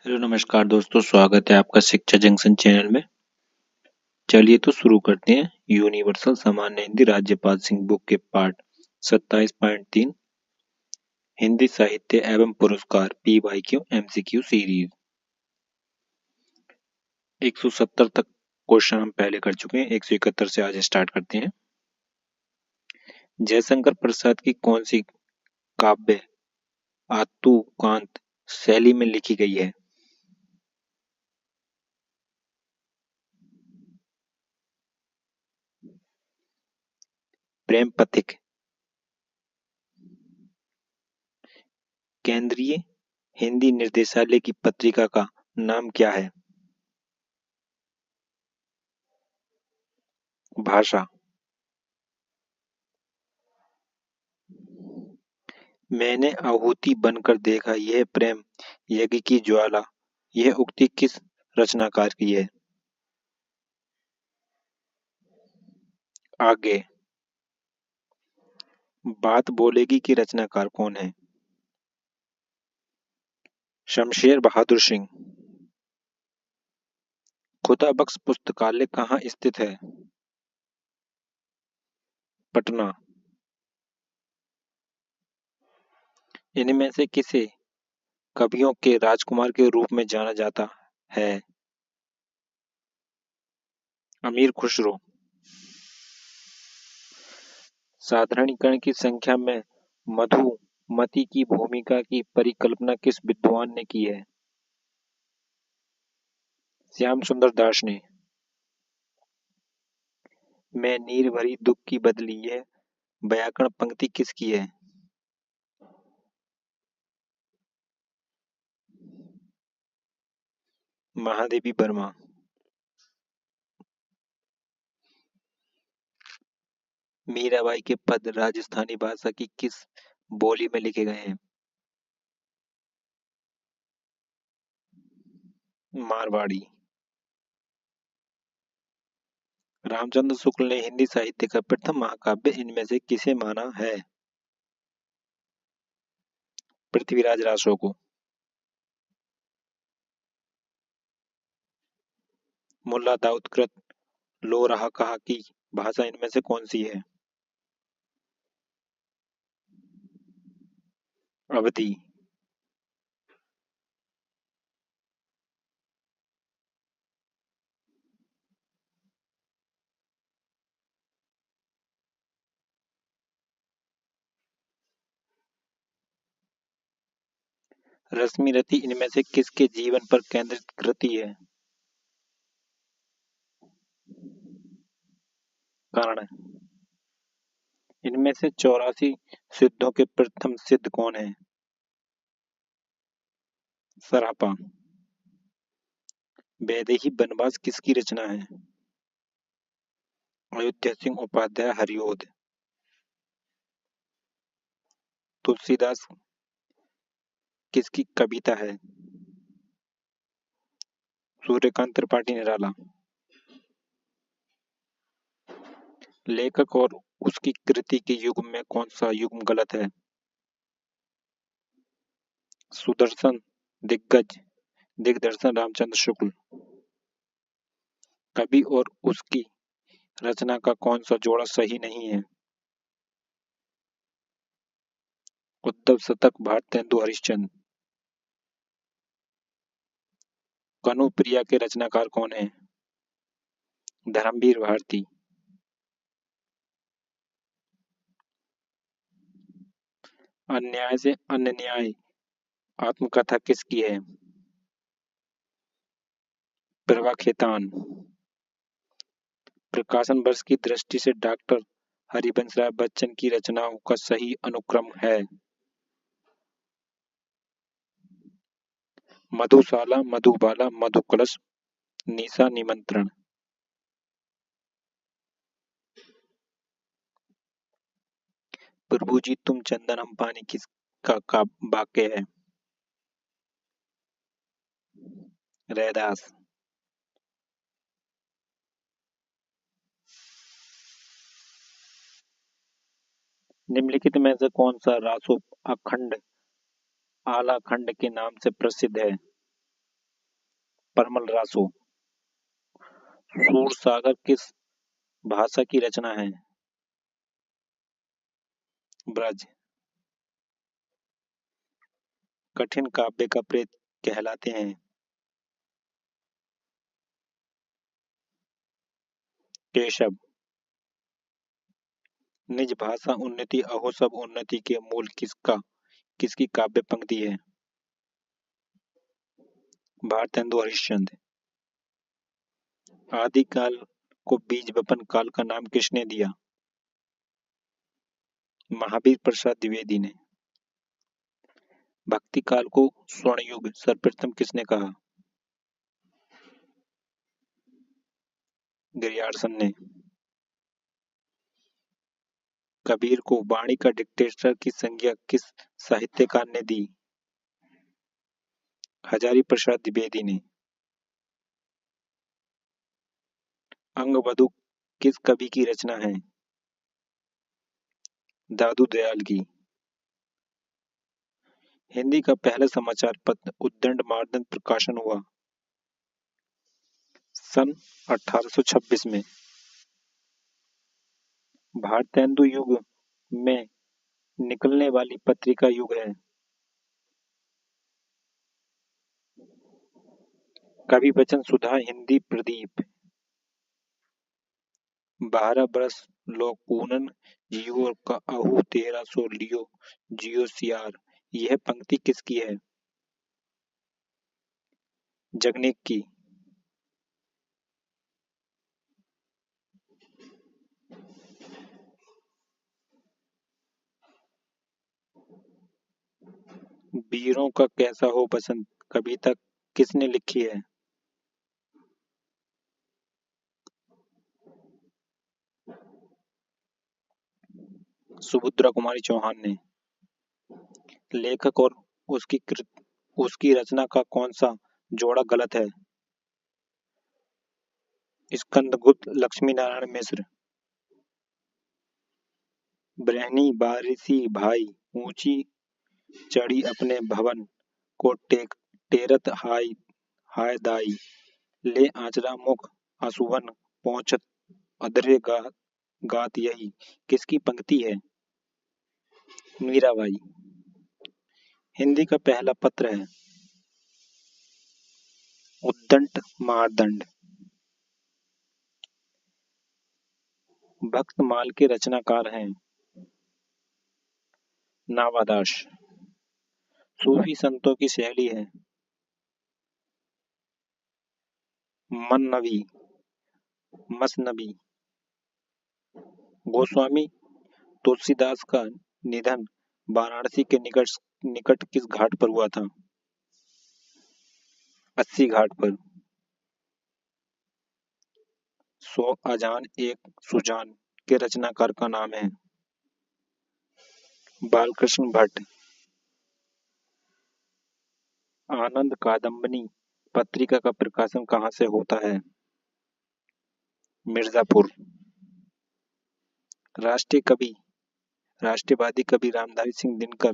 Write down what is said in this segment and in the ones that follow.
Hello नमस्कार दोस्तों, स्वागत है आपका शिक्षा जंक्शन चैनल में। चलिए तो शुरू करते हैं। यूनिवर्सल सामान्य हिंदी राज्यपाल सिंह बुक के पाठ 27.3 हिंदी साहित्य एवं पुरस्कार PYQ MCQ सीरीज 170 तक क्वेश्चन हम पहले कर चुके हैं। 171 से आज स्टार्ट करते हैं। जयशंकर प्रसाद की कौन सी काव्य आतुकांत शैली में लिखी गई है? प्रेम पथिक। केंद्रीय हिंदी निर्देशालय की पत्रिका का नाम क्या है? भाषा। मैंने आहुति बनकर देखा यह प्रेम यज्ञ की ज्वाला, यह उक्ति किस रचनाकार की है? आगे। बात बोलेगी की रचनाकार कौन है? शमशेर बहादुर सिंह। खुदा बख्श पुस्तकालय कहाँ स्थित है? पटना। इनमें से किसे कवियों के राजकुमार के रूप में जाना जाता है? अमीर खुसरो। साधारणीकरण की संख्या में मधुमती की भूमिका की परिकल्पना किस विद्वान ने की है? श्याम सुंदर दास ने। मैं नीर भरी दुख की बदली, यह व्याकरण पंक्ति किसकी है? महादेवी वर्मा। मीराबाई के पद राजस्थानी भाषा की किस बोली में लिखे गए हैं? मारवाड़ी। रामचंद्र शुक्ल ने हिंदी साहित्य का प्रथम महाकाव्य इनमें से किसे माना है? पृथ्वीराज रासो को। मुल्ला दाऊद कृत लो रहा कहा की भाषा इनमें से कौन सी है? अवधी। रश्मि रथी इनमें से किसके जीवन पर केंद्रित कृति है? कर्ण। इनमें से 84 सिद्धों के प्रथम सिद्ध कौन है? सरापा। वैदेही वनवास किसकी रचना है? अयोध्या सिंह उपाध्याय हरिओद। तुलसीदास किसकी कविता है? सूर्यकांत त्रिपाठी निराला। लेखक और उसकी कृति के युग में कौन सा युग्म गलत है? सुदर्शन दिग्गज दिग्दर्शन रामचंद्र शुक्ल। कवि और उसकी रचना का कौन सा जोड़ा सही नहीं है? उद्धव शतक भारतेंदु हरिश्चंद्र। कनु प्रिया के रचनाकार कौन है? धर्मवीर भारती। अन्याय से अन्य न्याय आत्मकथा किसकी है? प्रभा खेतान। प्रकाशन वर्ष की दृष्टि से डॉक्टर हरिवंश राय बच्चन की रचनाओं का सही अनुक्रम है? मधुशाला, मधुबाला, मधुकलश, निशा निमंत्रण। प्रभु जी तुम चंदन हम पानी किसका का वाक्य है? रैदास। निम्नलिखित में से कौन सा रासो अखंड आला खंड के नाम से प्रसिद्ध है? परमल रासो। सूर सागर किस भाषा की रचना है? ब्रज। कठिन काव्य का प्रेत कहलाते हैं? केशव। निज भाषा उन्नति अहो सब उन्नति के मूल किसकी काव्य पंक्ति है? भारतेंदु हरिश्चंद्र। आदिकाल को बीज वपन काल का नाम किसने दिया? महावीर प्रसाद द्विवेदी ने। भक्ति काल को स्वर्ण युग सर्वप्रथम किसने कहा? गिरियार्सन ने। कबीर को वाणी का डिक्टेटर की संज्ञा किस साहित्यकार ने दी? हजारी प्रसाद द्विवेदी ने। अंगवधु किस कवि की रचना है? दादू दयाल की। हिंदी का पहला समाचार पत्र उद्दंड मार्दंड प्रकाशन हुआ सन 1826 में। भारतेंदु युग में निकलने वाली पत्रिका युग है। कवि वचन सुधा हिंदी प्रदीप। 12 बरस लो पूनन जियो का आहू 1300 लियो जियो सियार। यह पंक्ति किसकी है? जगनीक की। वीरों का कैसा हो बसंत कविता किसने लिखी है? सुभद्रा कुमारी चौहान ने। लेखक और उसकी रचना का कौन सा जोड़ा गलत है? स्कंदगुप्त लक्ष्मी नारायण मिश्र। ब्रहनी बारिशी भाई ऊंची चढ़ी अपने भवन को टेरत हाय हाय दाई ले आचरा मुख आसुवन पहुंचत अधरे गात यही किसकी पंक्ति है? मीराबाई। हिंदी का पहला पत्र है? उद्दंड मार्दंड। भक्तमाल के रचनाकार हैं? नावादास। सूफी संतों की शैली है? मन्नवी मसनबी। गोस्वामी तुलसीदास का निधन वाराणसी के निकट किस घाट पर हुआ था? अस्सी घाट पर। 100 अजान एक सुजान के रचनाकार का नाम है? बालकृष्ण भट्ट। आनंद कादम्बनी पत्रिका का प्रकाशन कहाँ से होता है? मिर्जापुर। राष्ट्रवादी कवि रामधारी सिंह दिनकर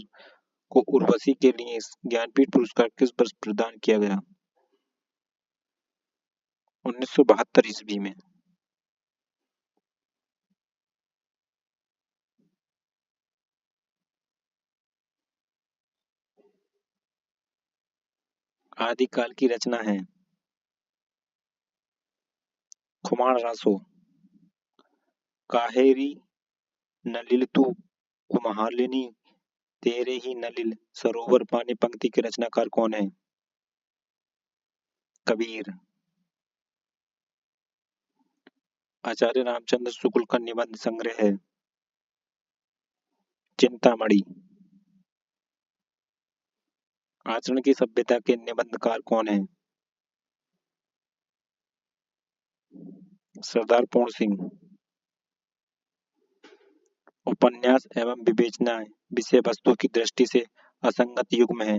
को उर्वशी के लिए ज्ञानपीठ पुरस्कार किस वर्ष प्रदान किया गया? 1972 ईस्वी में। आदिकाल की रचना है? खुमार रासो। काहेरी नलिल तू कुम्हालिनी तेरे ही नलिल सरोवर पानी पंक्ति के रचनाकार कौन है? कबीर। आचार्य रामचंद्र शुक्ल का निबंध संग्रह है? चिंतामणि। आचरण की सभ्यता के निबंधकार कौन है? सरदार पूर्ण सिंह। उपन्यास एवं विवेचना विषय वस्तु की दृष्टि से असंगत युग्म है?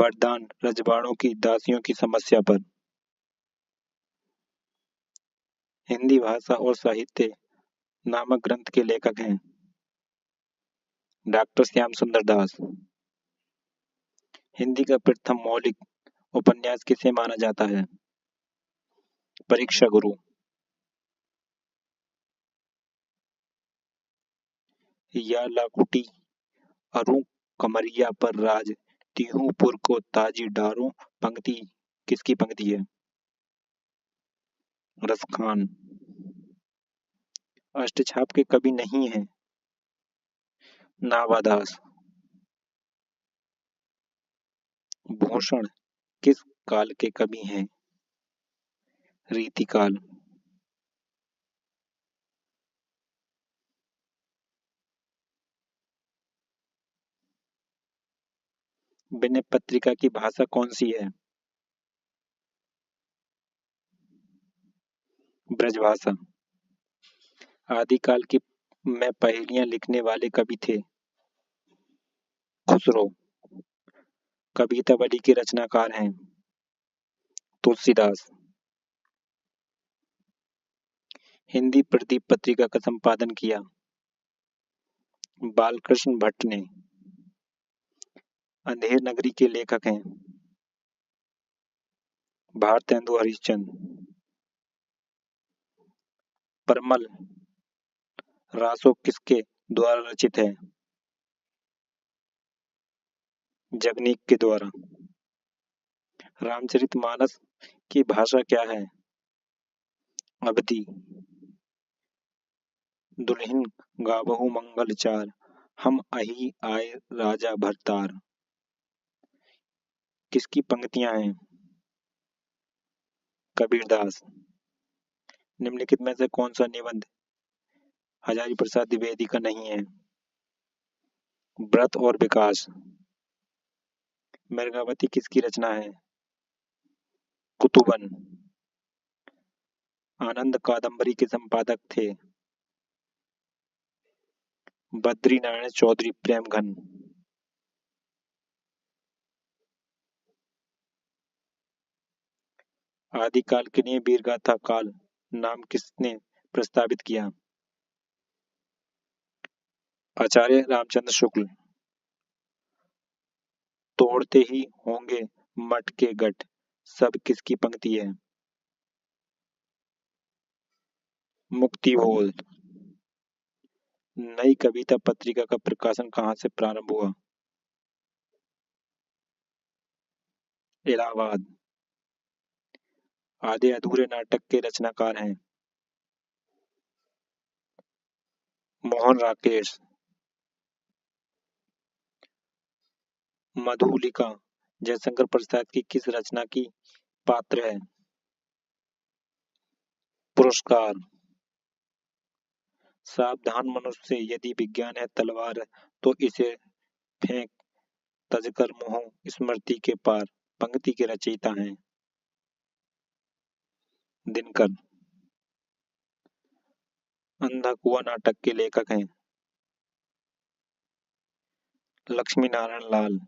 वरदान रजवाड़ों की दासियों की समस्या पर। हिंदी भाषा और साहित्य नामक ग्रंथ के लेखक हैं? डॉक्टर श्याम सुंदर दास। हिंदी का प्रथम मौलिक उपन्यास किसे माना जाता है? परीक्षा गुरु। या लाकुटी अरू कमरिया पर राज, तिहूपुर को ताजी डारो, पंक्ति किसकी पंक्ति है? रसखान। अष्टछाप के कवि नहीं है? नावादास। भूषण किस काल के कवि हैं? रीतिकाल। विनय पत्रिका की भाषा कौन सी है? ब्रजभाषा। आदिकाल की में पहेलियां लिखने वाले कवि थे? खुसरो। कवितावली के रचनाकार हैं? तुलसीदास। हिंदी प्रदीप पत्रिका का संपादन किया? बालकृष्ण भट्ट ने। अंधेर नगरी के लेखक हैं? भारतेंदु हरिश्चंद्र। परमल रासो किसके द्वारा रचित है? जगनीक के द्वारा। रामचरितमानस की भाषा क्या है? अवधी। दुल्हिन गावहु मंगल चार, हम अहि आए राजा भरतार किसकी पंक्तियां हैं? कबीरदास। निम्नलिखित में से कौन सा निबंध हजारी प्रसाद द्विवेदी का नहीं है? व्रत और विकास। मृगावती किसकी रचना है? कुतुबन। आनंद कादम्बरी के संपादक थे? बद्री नारायण चौधरी प्रेमघन। आदिकाल के लिए वीरगाथा काल नाम किसने प्रस्तावित किया? आचार्य रामचंद्र शुक्ल। तोड़ते ही होंगे मठ के गठ, सब किसकी पंक्ति है? मुक्तिबोध। नई कविता पत्रिका का प्रकाशन कहाँ से प्रारंभ हुआ? इलाहाबाद। आधे अधूरे नाटक के रचनाकार हैं? मोहन राकेश। मधुलिका जयशंकर प्रसाद की किस रचना की पात्र है? पुरस्कार। सावधान मनुष्य, यदि विज्ञान है तलवार तो इसे फेंक, तजकर मुंह स्मृति के पार पंक्ति के रचयिता हैं? दिनकर। अंधा कुआं नाटक के लेखक हैं? लक्ष्मी नारायण लाल।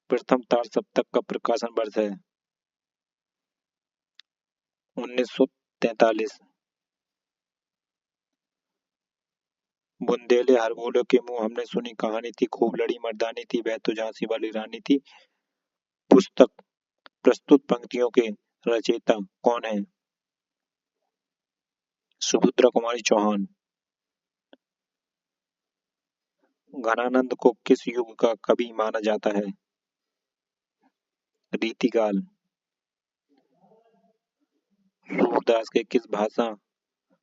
प्रथम तार सप्तक का प्रकाशन वर्ष है? 1943। बुंदेले हरबोले के मुंह हमने सुनी कहानी थी, खूब लड़ी मर्दानी थी, वह तो झांसी वाली रानी थी पुस्तक प्रस्तुत पंक्तियों के रचयिता कौन है? सुभद्रा कुमारी चौहान। घनानंद को किस युग का कवि माना जाता है? रीतिकाल। सूरदास के किस भाषा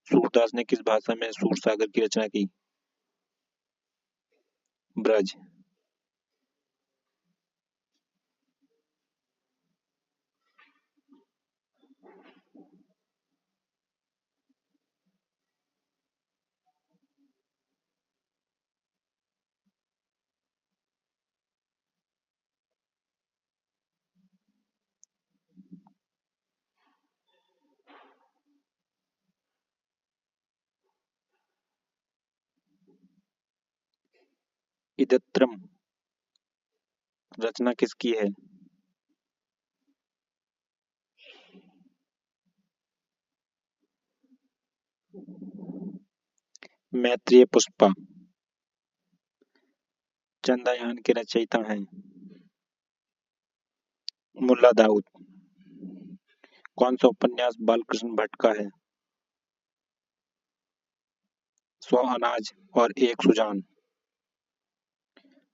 सूरदास ने किस भाषा में सूरसागर की रचना की? ब्रज। इदत्रम रचना किसकी है? मैत्रेय पुष्पा। चंद्रयान के रचयिता हैं मुल्ला दाऊद। कौन सा उपन्यास बालकृष्ण भट्ट का है? 100 अनाज और एक सुजान।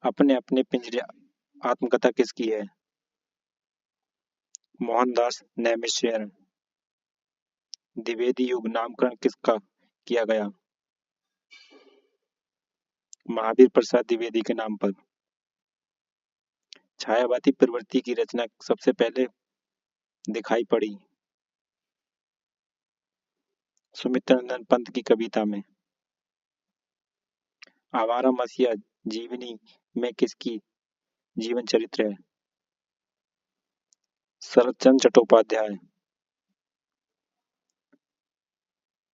अपने अपने पिंजरे आत्मकथा किसकी है? मोहनदास नैमिषारण्य। द्विवेदी युग नामकरण किसका किया गया? महावीर प्रसाद द्विवेदी के नाम पर। छायावादी प्रवृत्ति की रचना सबसे पहले दिखाई पड़ी सुमित्रानंद पंत की कविता में। आवारा मसीहा जीवनी में किसकी जीवन चरित्र है? शरतचंद्र चट्टोपाध्याय।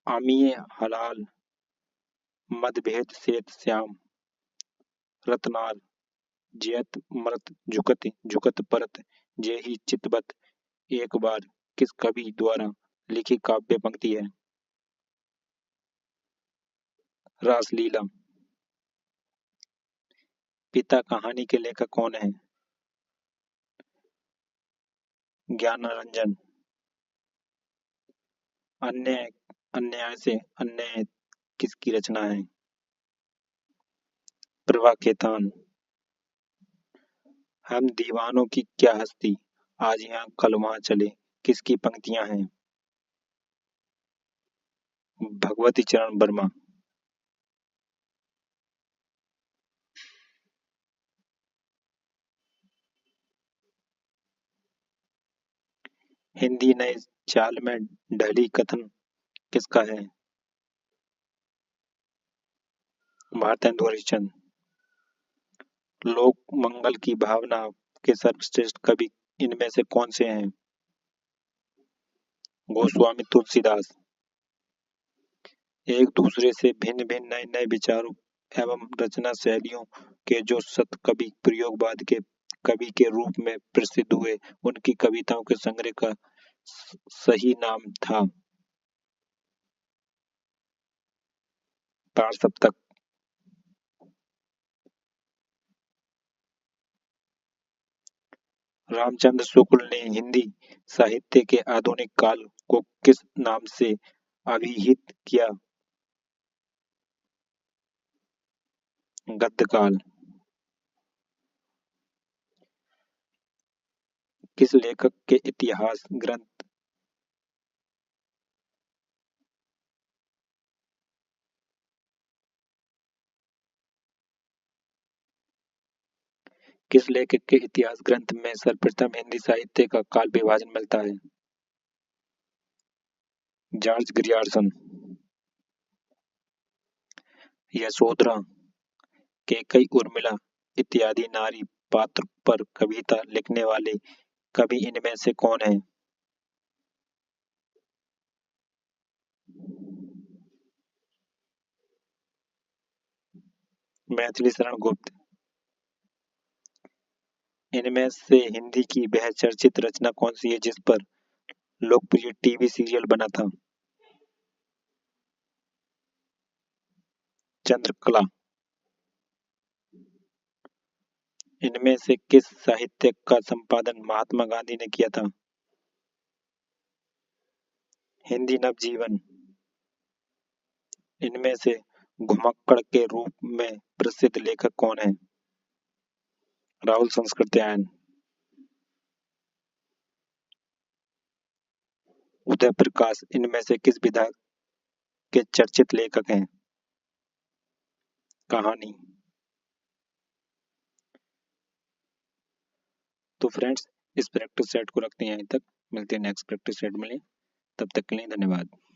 आमिये हलाल मतभेद श्वेत श्याम रत्नार जयत मरत झुकत झुकत परत जेहि चितबत एक बार किस कवि द्वारा लिखी काव्य पंक्ति है? रासलीला। पिता कहानी के लेखक कौन है? ज्ञानरंजन। अन्याय अन्याय से अन्याय किसकी रचना है? प्रभा खेतान। हम दीवानों की क्या हस्ती आज यहाँ कल वहाँ चले किसकी पंक्तियां हैं? भगवती चरण वर्मा। हिंदी नए चाल में ढली कथन किसका है? भारतेंदु हरिश्चंद्र। लोक मंगल की भावना के सर्वश्रेष्ठ कवि इनमें से कौन से हैं? गोस्वामी तुलसीदास। एक दूसरे से भिन्न भिन्न नए नए विचारों एवं रचना शैलियों के जो सत कवि प्रयोगवाद के कवि के रूप में प्रसिद्ध हुए उनकी कविताओं के संग्रह का सही नाम था पार सप्तक। रामचंद्र शुक्ल ने हिंदी साहित्य के आधुनिक काल को किस नाम से अभिहित किया? गद्यकाल। किस लेखक के इतिहास ग्रंथ किस लेखक के इतिहास ग्रंथ में सर्वप्रथम हिंदी साहित्य का काल विभाजन मिलता है? George Grierson. यशोधरा कैकेयी उर्मिला इत्यादि नारी पात्र पर कविता लिखने वाले कवि इनमें से कौन है? मैथिली शरण गुप्त। इनमें से हिंदी की वह चर्चित रचना कौन सी है जिस पर लोकप्रिय टीवी सीरियल बना था? चंद्रकला। इनमें से किस साहित्य का संपादन महात्मा गांधी ने किया था? हिंदी नवजीवन। इनमें से घुमक्कड़ के रूप में प्रसिद्ध लेखक कौन है? राहुल संस्कृत्यायन। उदय प्रकाश इनमें से किस विधा के चर्चित लेखक हैं? कहानी। तो फ्रेंड्स इस प्रैक्टिस सेट को रखते हैं यहीं तक। मिलते हैं नेक्स्ट प्रैक्टिस सेट में। तब तक के लिए धन्यवाद।